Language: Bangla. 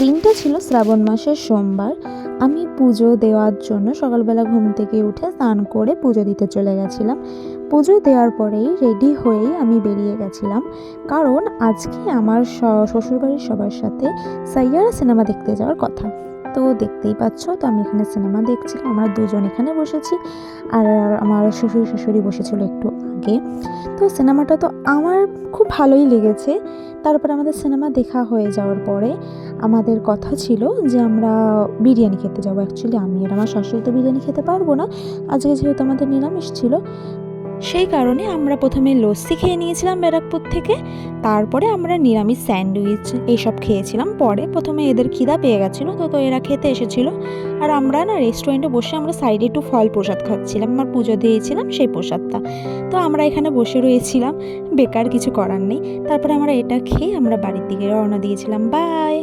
দিনটা ছিল শ্রাবণ মাসের সোমবার। আমি পুজো দেওয়ার জন্য সকালবেলা ঘুম থেকে উঠে স্নান করে পুজো দিতে চলে গেছিলাম। পুজো দেওয়ার পরেই রেডি হয়েই আমি বেরিয়ে গেছিলাম, কারণ আজকে আমার শ্বশুরবাড়ির সবার সাথে সাইয়ারা সিনেমা দেখতে যাওয়ার কথা। তো দেখতেই পাচ্ছ, তো আমি এখানে সিনেমা দেখছিলাম, আমরা দুজন এখানে বসেছি, আর আমার শ্বশুর শাশুড়ি বসেছিল একটু আগে। তো সিনেমাটা তো আমার খুব ভালোই লেগেছে। তারপর আমাদের সিনেমা দেখা হয়ে যাওয়ার পরে আমাদের কথা ছিল যে আমরা বিরিয়ানি খেতে যাবো। অ্যাকচুয়ালি আমি আর আমার শাশুড়ি তো বিরিয়ানি খেতে পারবো না, আজকে যেহেতু আমাদের নিরামিষ ছিল। সেই কারণে আমরা প্রথমে লস্যি খেয়ে নিয়েছিলাম ব্যারাকপুর থেকে, তারপরে আমরা নিরামিষ স্যান্ডউইচ এইসব খেয়েছিলাম। পরে প্রথমে এদের খিদা পেয়ে গেছিলো, তো এরা খেতে এসেছিলো, আর আমরা না রেস্টুরেন্টে বসে আমরা সাইডে একটু ফল প্রসাদ খাচ্ছিলাম, আমার পুজো দিয়েছিলাম সেই প্রসাদটা। তো আমরা এখানে বসে রয়েছিলাম, বেকার কিছু করার নেই। তারপরে আমরা এটা খেয়ে আমরা বাড়ির দিকে রওনা দিয়েছিলাম। বাই।